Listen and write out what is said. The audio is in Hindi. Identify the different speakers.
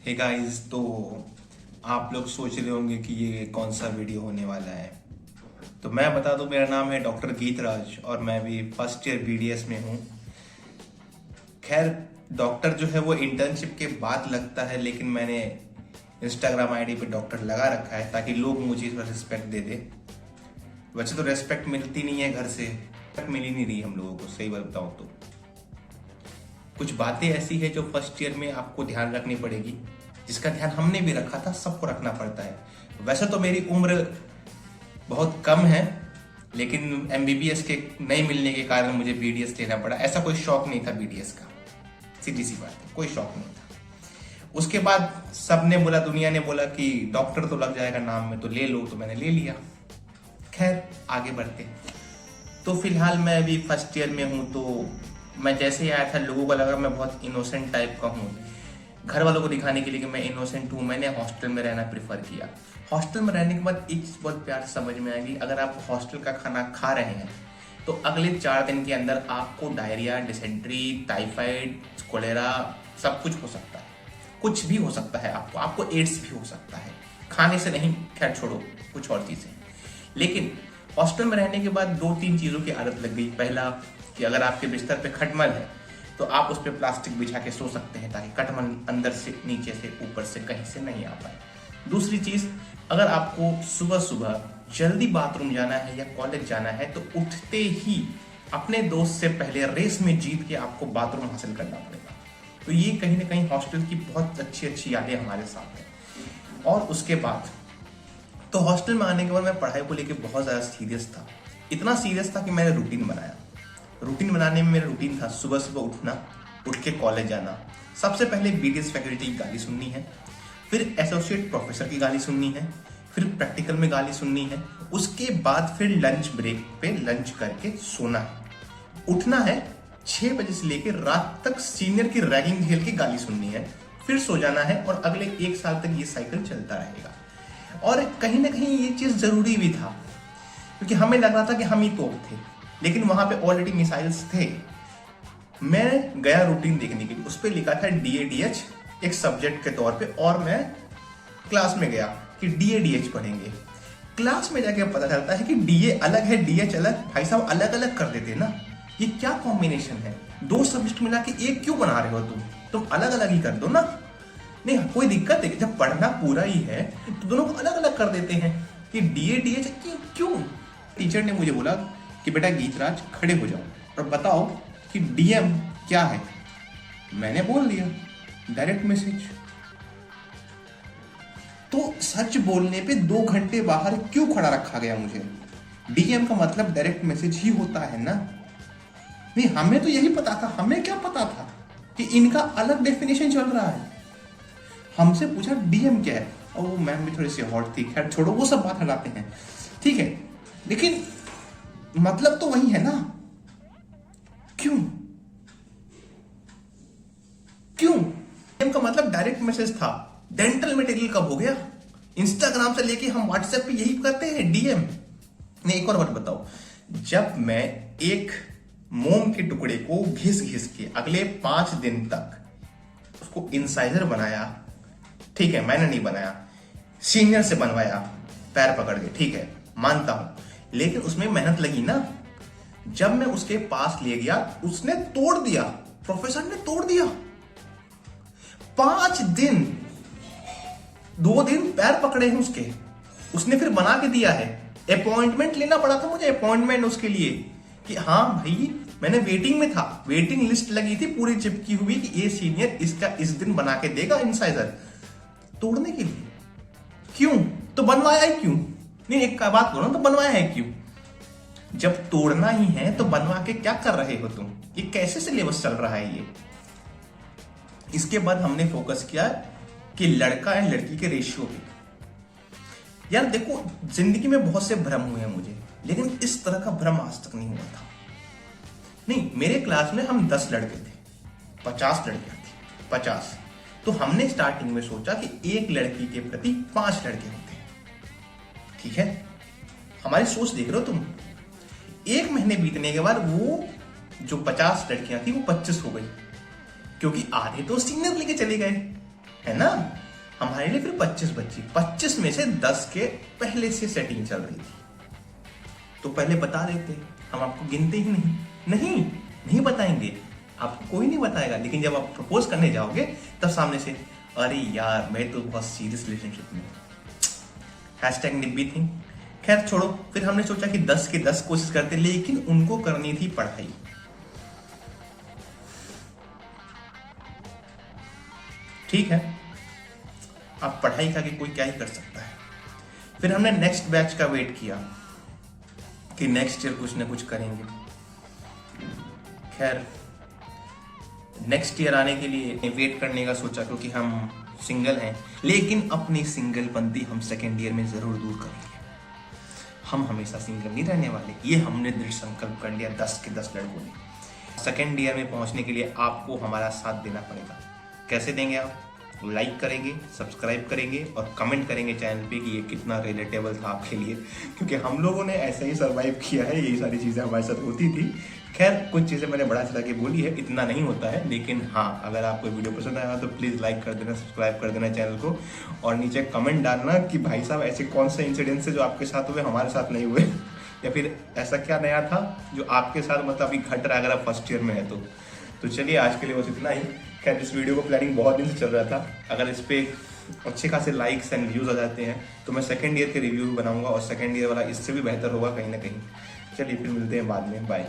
Speaker 1: हे गाइस, तो आप लोग सोच रहे होंगे कि ये कौन सा वीडियो होने वाला है। तो मैं बता दूं, मेरा नाम है डॉक्टर गीतराज और मैं भी फर्स्ट ईयर बीडीएस में हूँ। खैर, डॉक्टर जो है वो इंटर्नशिप के बाद लगता है, लेकिन मैंने इंस्टाग्राम आईडी पे डॉक्टर लगा रखा है ताकि लोग मुझे थोड़ा रिस्पेक्ट दे दे। वैसे तो रेस्पेक्ट मिलती नहीं है घर से, तक मिल ही नहीं रही हम लोगों को, सही बात बताऊं तो। कुछ बातें ऐसी है जो फर्स्ट ईयर में आपको ध्यान रखनी पड़ेगी, जिसका ध्यान हमने भी रखा था, सबको रखना पड़ता है। वैसे तो मेरी उम्र बहुत कम है, लेकिन एमबीबीएस के नहीं मिलने के कारण मुझे बीडीएस लेना पड़ा। ऐसा कोई शौक नहीं था बीडीएस का, सीधी सी बात है, कोई शौक नहीं था। उसके बाद सबने बोला, दुनिया ने बोला कि डॉक्टर तो लग जाएगा नाम में, तो ले लो, तो मैंने ले लिया। खैर, आगे बढ़ते हैं। तो फिलहाल मैं अभी फर्स्ट ईयर में हूँ। तो मैं जैसे ही आया था, लोगों को लगा मैं बहुत इनोसेंट टाइप का हूँ। घर वालों को दिखाने के लिए कि मैं इनोसेंट हूँ, मैंने हॉस्टल में रहना प्रेफर किया। हॉस्टल में रहने के बाद एक चीज़ बहुत प्यार से समझ में आएगी, अगर आप हॉस्टल का खाना खा रहे हैं तो अगले 4 दिन के अंदर आपको डायरिया, डिसेंट्री, टाइफाइड, कोलेरा सब कुछ हो सकता है। कुछ भी हो सकता है, आपको एड्स भी हो सकता है। खाने से नहीं, खैर छोड़ो, कुछ और चीज़ें। लेकिन हॉस्टल में रहने के बाद 2-3 चीज़ों की आदत लग गई। पहला कि अगर आपके बिस्तर पे खटमल है तो आप उस पर प्लास्टिक बिछा के सो सकते हैं, ताकि खटमल अंदर से, नीचे से, ऊपर से, कहीं से नहीं आ पाए। दूसरी चीज़, अगर आपको सुबह सुबह जल्दी बाथरूम जाना है या कॉलेज जाना है तो उठते ही अपने दोस्त से पहले रेस में जीत के आपको बाथरूम हासिल करना पड़ेगा। तो ये कहीं ना कहीं हॉस्टल की बहुत अच्छी अच्छी यादें हमारे साथ हैं। और उसके बाद तो हॉस्टल में आने के बाद मैं पढ़ाई को लेकर बहुत ज़्यादा सीरियस था। इतना सीरियस था कि मैंने रूटीन बनाया। रूटीन बनाने में मेरा रूटीन था सुबह सुबह उठना, उठ के कॉलेज जाना। सबसे पहले बीडीएस फैकल्टी की गाली सुननी है, फिर एसोसिएट प्रोफेसर की गाली सुननी है, फिर प्रैक्टिकल में गाली सुननी है। उसके बाद फिर लंच ब्रेक पे लंच करके सोना है। उठना है 6 बजे से लेकर रात तक सीनियर की रैगिंग झेल के गाली सुननी है, फिर सो जाना है। और अगले 1 साल तक ये साइकिल चलता रहेगा। और कहीं ना कहीं ये चीज़ ज़रूरी भी था, क्योंकि हमें लग रहा था कि हम ही तोप थे, लेकिन वहां पे ऑलरेडी मिसाइल्स थे। मैं गया रूटीन देखने के लिए, उस पर लिखा था डीएडीएच एक सब्जेक्ट के तौर पे, और मैं क्लास में गया कि डीएडीएच पढ़ेंगे। क्लास में जाके पता चलता है कि डीए अलग है, डीएच अलग। भाई साहब, अलग अलग कर देते ना, ये क्या कॉम्बिनेशन है? 2 सब्जेक्ट मिला के एक क्यों बना रहे हो तुम अलग अलग ही कर दो ना। नहीं, कोई दिक्कत है, जब पढ़ना पूरा ही है तो दोनों को अलग अलग कर देते हैं कि डीएडीएच क्यों। टीचर ने मुझे बोला कि बेटा गीतराज, खड़े हो जाओ और बताओ कि डीएम क्या है। मैंने बोल दिया, डायरेक्ट मैसेज। तो सच बोलने पे 2 घंटे बाहर क्यों खड़ा रखा गया मुझे? डीएम का मतलब डायरेक्ट मैसेज ही होता है ना। नहीं, हमें तो यही पता था। हमें क्या पता था कि इनका अलग डेफिनेशन चल रहा है। हमसे पूछा डीएम क्या है, और वो मैम भी थोड़ी सी हॉट थी। खैर छोड़ो, वो सब बात हटाते हैं, ठीक है। लेकिन मतलब तो वही है ना। क्यों क्यों डीएम का मतलब डायरेक्ट मैसेज था। डेंटल मटेरियल कब हो गया? इंस्टाग्राम से लेके हम व्हाट्सएप पे यही करते हैं, डीएम। नहीं, एक और बात बताओ, जब मैं एक मोम के टुकड़े को घिस घिस के अगले 5 दिन तक उसको इंसाइजर बनाया, ठीक है, मैंने नहीं बनाया, सीनियर से बनवाया पैर पकड़ के, ठीक है, मानता हूं, लेकिन उसमें मेहनत लगी ना। जब मैं उसके पास ले गया, उसने तोड़ दिया, प्रोफेसर ने तोड़ दिया। 5 दिन, 2 दिन पैर पकड़े हैं उसके, उसने फिर बना के दिया है। अपॉइंटमेंट लेना पड़ा था मुझे, अपॉइंटमेंट उसके लिए कि हाँ भाई, मैंने वेटिंग में था, वेटिंग लिस्ट लगी थी पूरी चिपकी हुई कि ये सीनियर इसका इस दिन बना के देगा इंसाइजर। तोड़ने के लिए क्यों? तो बनवाया है क्यों? नहीं, एक बात करो ना, तो बनवाया है क्यों? जब तोड़ना ही है तो बनवा के क्या कर रहे हो तुम? ये कैसे सिलेबस चल रहा है ये? इसके बाद हमने फोकस किया कि लड़का एंड लड़की के रेशियो पे। यार देखो, जिंदगी में बहुत से भ्रम हुए हैं मुझे, लेकिन इस तरह का भ्रम आज तक नहीं हुआ था। नहीं, मेरे क्लास में हम 10 लड़के थे, 50 लड़कियां थी, 50। तो हमने स्टार्टिंग में सोचा कि एक लड़की के प्रति 5 लड़के होते हैं, ठीक है। हमारी सोच देख रहे हो तुम। 1 महीने बीतने के बाद वो जो 50 लड़कियां थी वो 25 हो गई, क्योंकि आधे तो सीनियर लेके चले गए। है ना। हमारे लिए फिर 25 बच्ची, 25 में से 10 के पहले से सेटिंग चल रही थी, तो पहले बता देते, हम आपको गिनते ही नहीं बताएंगे, आपको कोई नहीं बताएगा। लेकिन जब आप प्रपोज करने जाओगे तब सामने से, अरे यार मैं तो बहुत सीरियस रिलेशनशिप में हूं, #निब्बी थिंग। खैर छोड़ो, फिर हमने सोचा कि 10 के 10 कोशिश करते, लेकिन उनको करनी थी पढ़ाई। ठीक है, अब पढ़ाई का कि कोई क्या ही कर सकता है। फिर हमने नेक्स्ट बैच का वेट किया कि नेक्स्ट ईयर कुछ ना कुछ करेंगे। खैर नेक्स्ट ईयर आने के लिए वेट करने का सोचा, क्योंकि हम सिंगल हैं, लेकिन अपनी सिंगलपंथी हम सेकेंड ईयर में जरूर दूर कर लिया। हम हमेशा सिंगल नहीं रहने वाले, ये हमने दृढ़ संकल्प कर लिया 10 के 10 लड़कों ने। सेकेंड ईयर में पहुंचने के लिए आपको हमारा साथ देना पड़ेगा। कैसे देंगे आप? लाइक करेंगे, सब्सक्राइब करेंगे और कमेंट करेंगे चैनल पे कि ये कितना रिलेटेबल था आपके लिए, क्योंकि हम लोगों ने ऐसे ही सर्वाइव किया है, यही सारी चीज़ें हमारे साथ होती थी। खैर कुछ चीज़ें मैंने बड़ा चला के बोली है, इतना नहीं होता है, लेकिन हाँ अगर आपको वीडियो पसंद आया तो प्लीज़ लाइक कर देना, सब्सक्राइब कर देना चैनल को, और नीचे कमेंट डालना कि भाई साहब ऐसे कौन से इंसिडेंट्स है जो आपके साथ हुए, हमारे साथ नहीं हुए, या फिर ऐसा क्या नया था जो आपके साथ मतलब अभी घट रहा है अगर आप फर्स्ट ईयर में है तो चलिए आज के लिए बस इतना ही। खैर इस वीडियो को प्लानिंग बहुत दिन से चल रहा था, अगर इस पर अच्छे खासे लाइक्स एंड व्यूज़ आ जाते हैं तो मैं सेकंड ईयर के रिव्यू भी बनाऊंगा, और सेकंड ईयर वाला इससे भी बेहतर होगा कहीं ना कहीं। चलिए फिर मिलते हैं बाद में, बाय।